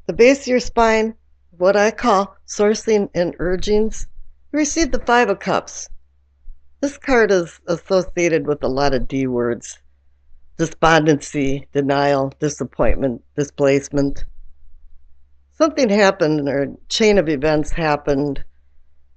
The base of your spine, what I call sourcing and urgings. You receive the Five of Cups. This card is associated with a lot of D words: despondency, denial, disappointment, displacement. Something happened, or a chain of events happened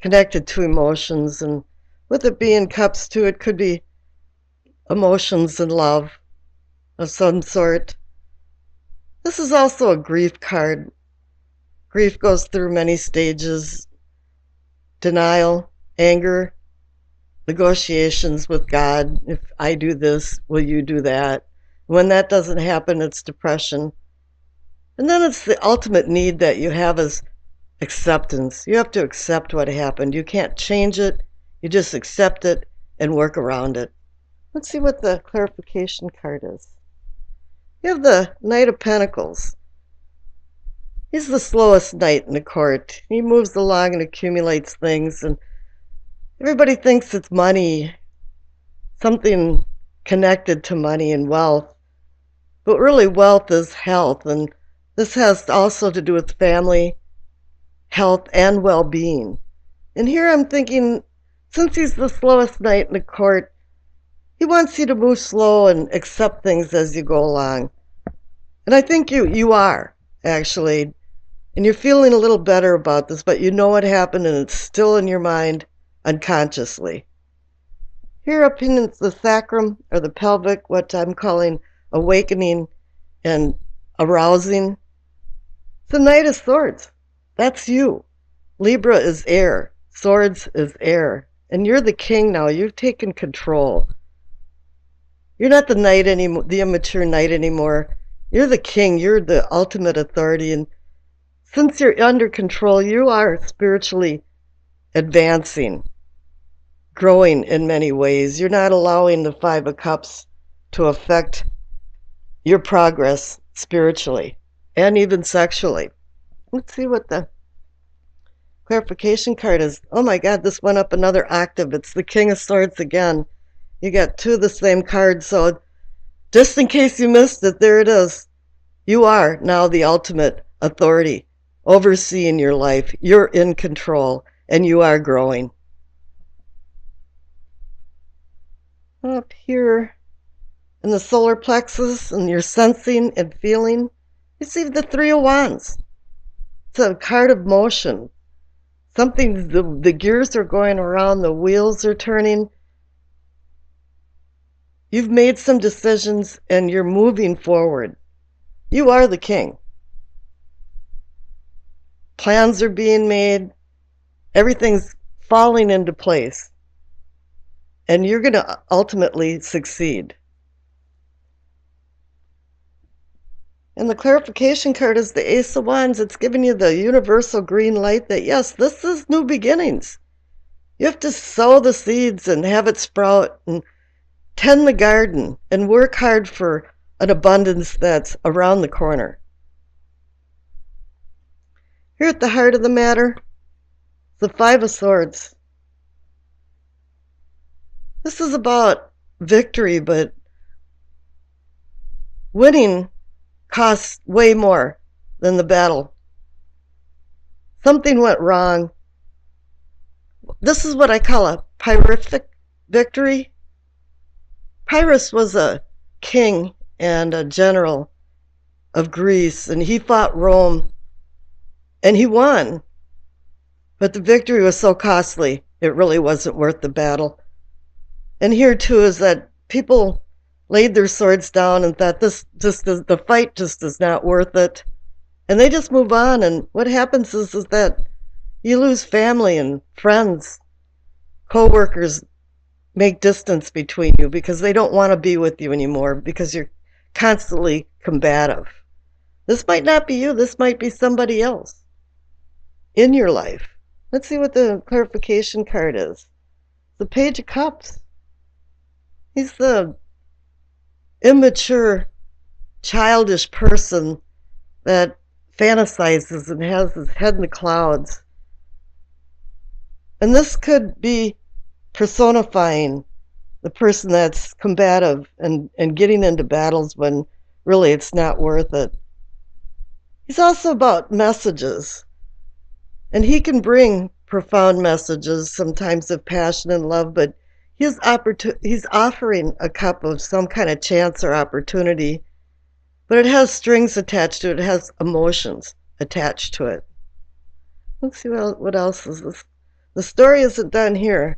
connected to emotions, and with it being cups too, it could be emotions and love of some sort. This is also a grief card. Grief goes through many stages: denial, anger, negotiations with God. If I do this, will you do that? When that doesn't happen, it's depression. And then it's the ultimate need that you have is acceptance. You have to accept what happened. You can't change it. You just accept it and work around it. Let's see what the clarification card is. You have the Knight of Pentacles. He's the slowest knight in the court. He moves along and accumulates things, and everybody thinks it's money, something connected to money and wealth. But really, wealth is health, and this has also to do with family, health, and well-being. And here I'm thinking, since he's the slowest knight in the court, he wants you to move slow and accept things as you go along. And I think you are, actually. And you're feeling a little better about this, but you know what happened and it's still in your mind unconsciously. Here up in the sacrum, or the pelvic, what I'm calling awakening and arousing. It's the Knight of Swords. That's you. Libra is air. Swords is air. And you're the king now. You've taken control. You're not the knight anymore, the immature knight anymore. You're the king. You're the ultimate authority. And since you're under control, you are spiritually advancing, growing in many ways. You're not allowing the Five of Cups to affect your progress spiritually and even sexually. Let's see what the clarification card is. Oh my God, this went up another octave. It's the King of Swords again. You got two of the same cards, so just in case you missed it, there it is. You are now the ultimate authority, overseeing your life. You're in control, and you are growing. Up here in the solar plexus, and you're sensing and feeling, you see the Three of Wands. It's a card of motion. Something, the gears are going around, the wheels are turning. You've made some decisions, and you're moving forward. You are the king. Plans are being made. Everything's falling into place. And you're going to ultimately succeed. And the clarification card is the Ace of Wands. It's giving you the universal green light that, yes, this is new beginnings. You have to sow the seeds and have it sprout and tend the garden and work hard for an abundance that's around the corner. Here at the heart of the matter, the Five of Swords. This is about victory, but winning costs way more than the battle. Something went wrong. This is what I call a Pyrrhic victory. Pyrrhus was a king and a general of Greece, and he fought Rome, and he won. But the victory was so costly, it really wasn't worth the battle. And here, too, is that people laid their swords down and thought the fight just is not worth it. And they just move on, and what happens is that you lose family and friends. Co-workers make distance between you because they don't want to be with you anymore because you're constantly combative. This might not be you. This might be somebody else in your life. Let's see what the clarification card is. The Page of Cups. He's the immature, childish person that fantasizes and has his head in the clouds. And this could be personifying the person that's combative and getting into battles when really it's not worth it. He's also about messages, and he can bring profound messages, sometimes of passion and love, but he's offering a cup of some kind of chance or opportunity, but it has strings attached to it. It has emotions attached to it. Let's see what else is this. The story isn't done here.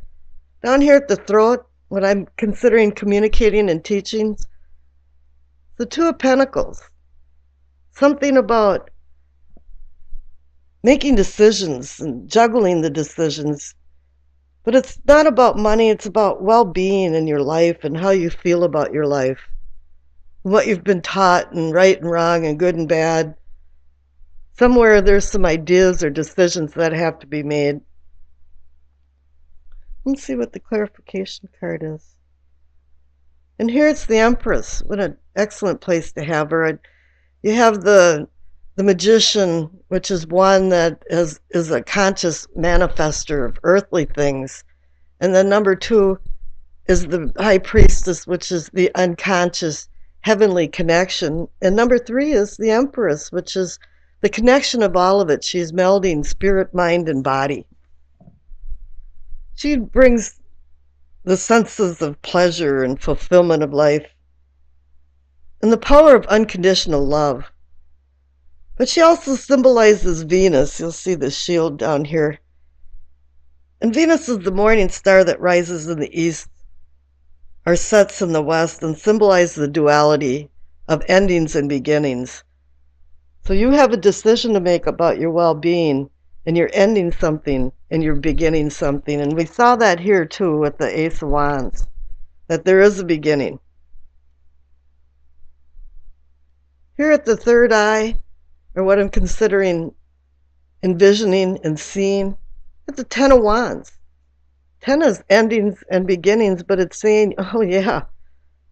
Down here at the throat, what I'm considering communicating and teaching, the Two of Pentacles. Something about making decisions and juggling the decisions. But it's not about money, it's about well-being in your life and how you feel about your life. What you've been taught, and right and wrong and good and bad. Somewhere there's some ideas or decisions that have to be made. Let's see what the clarification card is. And here it's the Empress. What an excellent place to have her. You have the Magician, which is one that is a conscious manifester of earthly things. And then number 2 is the High Priestess, which is the unconscious heavenly connection. And number 3 is the Empress, which is the connection of all of it. She's melding spirit, mind, and body. She brings the senses of pleasure and fulfillment of life and the power of unconditional love. But she also symbolizes Venus. You'll see the shield down here. And Venus is the morning star that rises in the east or sets in the west and symbolizes the duality of endings and beginnings. So you have a decision to make about your well-being, and you're ending something and you're beginning something. And we saw that here too with the Ace of Wands, that there is a beginning. Here at the third eye, or what I'm considering envisioning and seeing, at the Ten of Wands. 10 is endings and beginnings, but it's saying, oh yeah,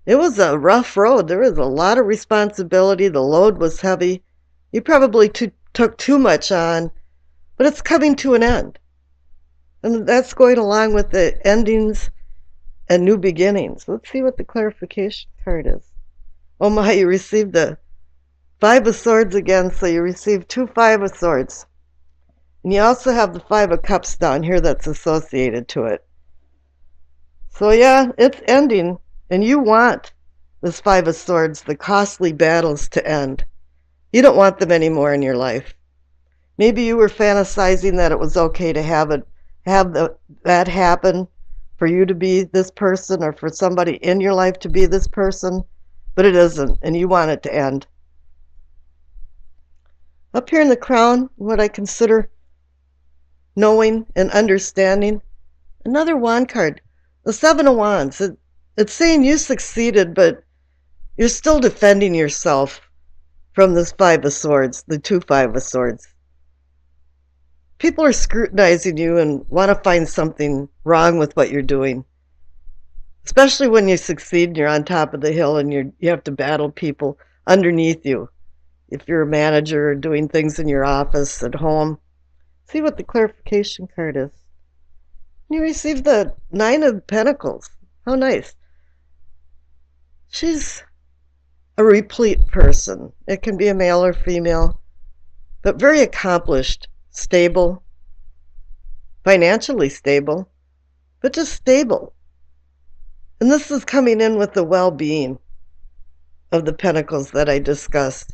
it was a rough road. There was a lot of responsibility. The load was heavy. You probably took too much on, but it's coming to an end. And that's going along with the endings and new beginnings. Let's see what the clarification card is. Oh my, you received the 5 of Swords again, so you received 2 5 of Swords. And you also have the 5 of Cups down here that's associated to it. So yeah, it's ending, and you want this 5 of Swords, the costly battles, to end. You don't want them anymore in your life. Maybe you were fantasizing that it was okay to have that happen, for you to be this person or for somebody in your life to be this person, but it isn't, and you want it to end. Up here in the crown, what I consider knowing and understanding, another wand card, the 7 of Wands. It's saying you succeeded, but you're still defending yourself from this 5 of Swords, the 2 5 of Swords. People are scrutinizing you and want to find something wrong with what you're doing, especially when you succeed and you're on top of the hill and you have to battle people underneath you. If you're a manager or doing things in your office, at home. See what the clarification card is. You receive the 9 of Pentacles. How nice. She's a replete person. It can be a male or female, but very accomplished, stable, financially stable, but just stable. And this is coming in with the well-being of the Pentacles that I discussed.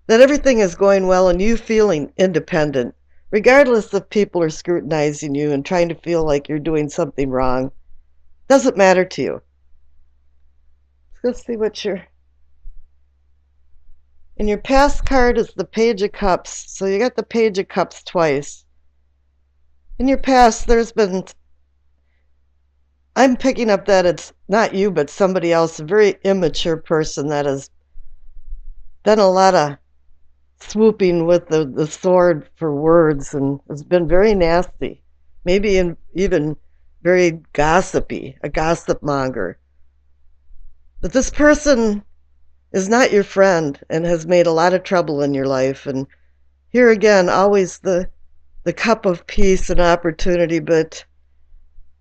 That everything is going well and you feeling independent, regardless if people are scrutinizing you and trying to feel like you're doing something wrong. Doesn't matter to you. Let's see what and your past card is the Page of Cups. So you got the Page of Cups twice. In your past, I'm picking up that it's not you, but somebody else, a very immature person that has done a lot of swooping with the sword for words and has been very nasty, maybe even very gossipy, a gossip monger. But this person is not your friend and has made a lot of trouble in your life. And here again, always the cup of peace and opportunity, but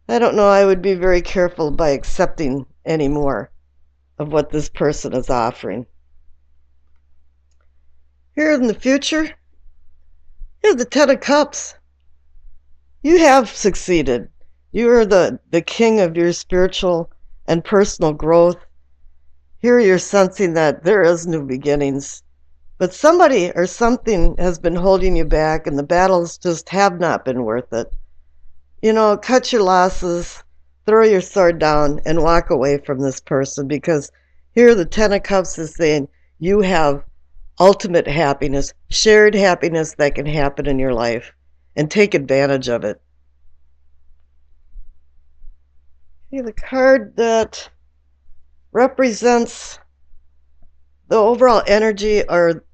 I don't know, I would be very careful by accepting any more of what this person is offering. Here in the future, here's the Ten of Cups. You have succeeded. You are the king of your spiritual and personal growth. Here you're sensing that there is new beginnings. But somebody or something has been holding you back, and the battles just have not been worth it. Cut your losses, throw your sword down, and walk away from this person, because here the Ten of Cups is saying you have ultimate happiness, shared happiness that can happen in your life, and take advantage of it. Okay, the card that represents the overall energy or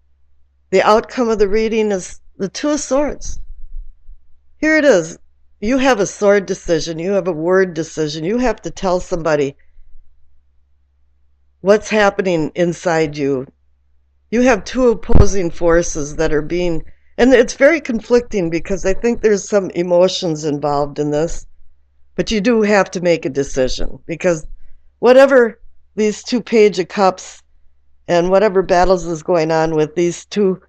the outcome of the reading is the Two of Swords. Here it is. You have a sword decision. You have a word decision. You have to tell somebody what's happening inside you. You have two opposing forces that are being, and it's very conflicting because I think there's some emotions involved in this, but you do have to make a decision, because whatever these two Page of Cups and whatever battles is going on with these two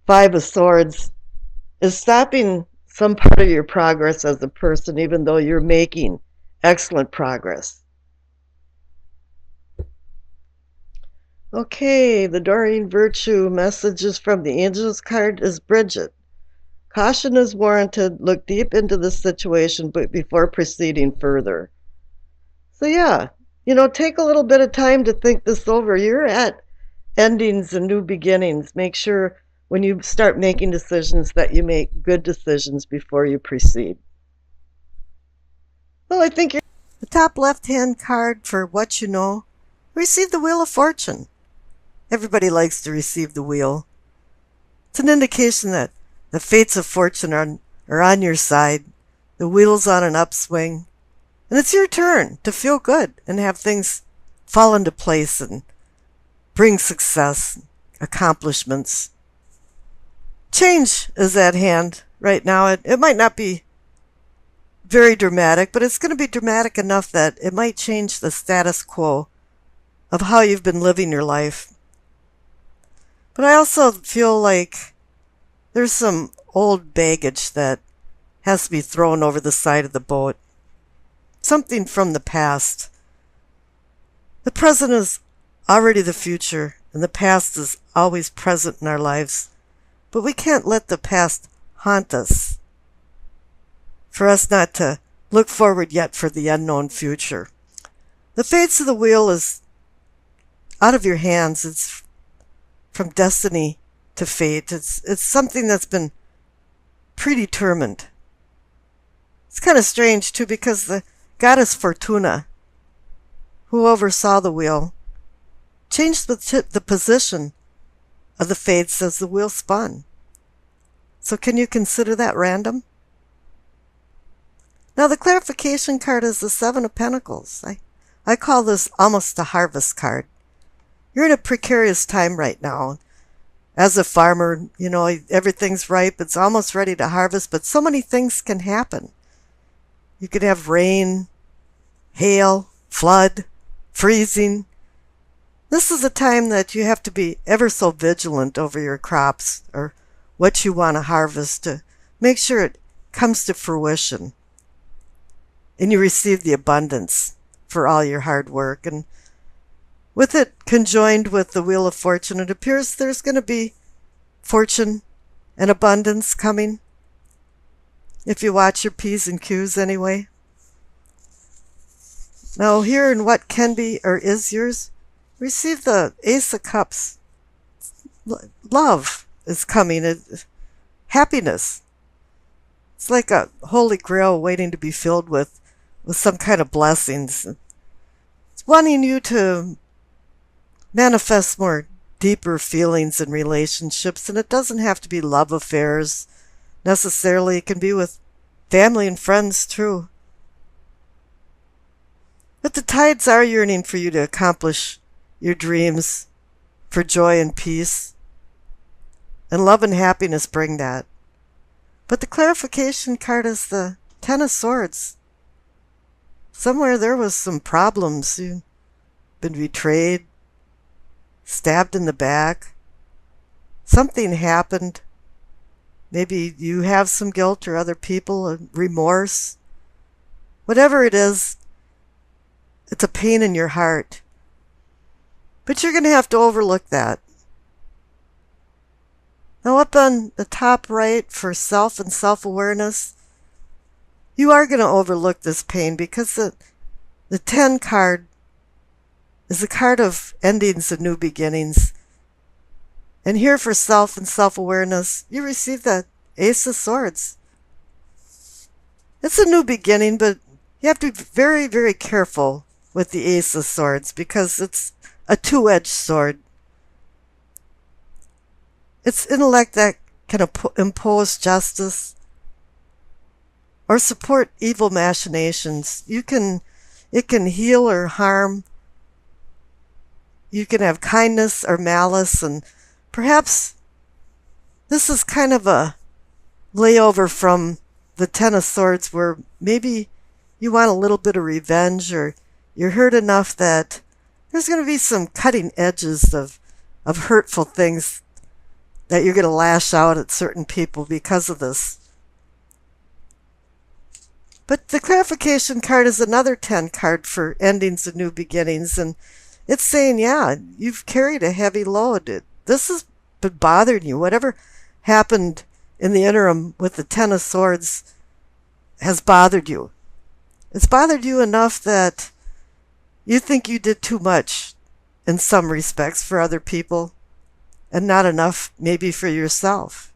Five of Swords is stopping some part of your progress as a person, even though you're making excellent progress. Okay, the Doreen Virtue messages from the Angels card is Bridget. Caution is warranted. Look deep into the situation before proceeding further. So yeah, take a little bit of time to think this over. You're at endings and new beginnings. Make sure when you start making decisions that you make good decisions before you proceed. Well, I think you're the top left-hand card for what you know. Receive the Wheel of Fortune. Everybody likes to receive the wheel. It's an indication that the fates of fortune are on your side. The wheel's on an upswing. And it's your turn to feel good and have things fall into place and bring success, accomplishments. Change is at hand right now. It might not be very dramatic, but it's going to be dramatic enough that it might change the status quo of how you've been living your life. But I also feel like there's some old baggage that has to be thrown over the side of the boat. Something from the past. The present is already the future, and the past is always present in our lives. But we can't let the past haunt us, for us not to look forward yet for the unknown future. The fates of the wheel is out of your hands. It's from destiny to fate. It's something that's been predetermined. It's kind of strange, too, because the goddess Fortuna, who oversaw the wheel, changed the position of the fates as the wheel spun. So can you consider that random? Now the clarification card is the Seven of Pentacles. I call this almost a harvest card. You're in a precarious time right now. As a farmer, everything's ripe. It's almost ready to harvest, but so many things can happen. You could have rain, hail, flood, freezing. This is a time that you have to be ever so vigilant over your crops or what you want to harvest to make sure it comes to fruition and you receive the abundance for all your hard work. And with it conjoined with the Wheel of Fortune, it appears there's going to be fortune and abundance coming, if you watch your P's and Q's anyway. Now here in what can be or is yours, receive the Ace of Cups. Love is coming. Happiness. It's like a holy grail waiting to be filled with some kind of blessings. It's wanting you to manifest more deeper feelings in relationships, and it doesn't have to be love affairs necessarily. It can be with family and friends too. But the tides are yearning for you to accomplish your dreams, for joy and peace. And love and happiness bring that. But the clarification card is the Ten of Swords. Somewhere there was some problems. You've been betrayed, stabbed in the back. Something happened. Maybe you have some guilt or other people, and remorse. Whatever it is, it's a pain in your heart. But you're going to have to overlook that. Now, up on the top right for self and self-awareness, you are going to overlook this pain because the 10 card is a card of endings and new beginnings. And here for self and self-awareness, you receive that Ace of Swords. It's a new beginning, but you have to be very, very careful with the Ace of Swords because it's a two-edged sword. It's intellect that can impose justice or support evil machinations. It can heal or harm. You can have kindness or malice, and perhaps this is kind of a layover from the Ten of Swords where maybe you want a little bit of revenge or you're hurt enough that there's going to be some cutting edges of hurtful things that you're going to lash out at certain people because of this. But the clarification card is another 10 card for endings and new beginnings. And it's saying, yeah, you've carried a heavy load. This has been bothering you. Whatever happened in the interim with the 10 of Swords has bothered you. It's bothered you enough that you think you did too much in some respects for other people and not enough maybe for yourself.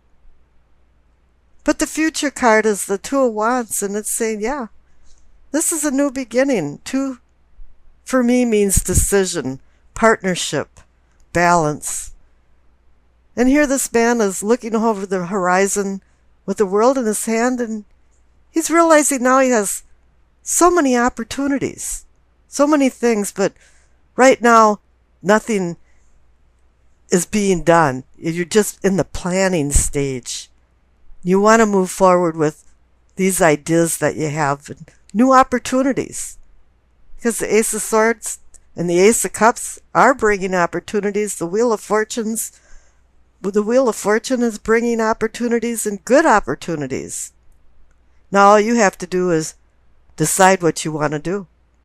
But the future card is the Two of Wands, and it's saying, yeah, this is a new beginning. Two, for me, means decision, partnership, balance. And here this man is looking over the horizon with the world in his hand, and he's realizing now he has so many opportunities, so many things, but right now, nothing is being done. You're just in the planning stage. You want to move forward with these ideas that you have, and new opportunities. Because the Ace of Swords and the Ace of Cups are bringing opportunities. The Wheel of Fortune is bringing opportunities and good opportunities. Now all you have to do is decide what you want to do.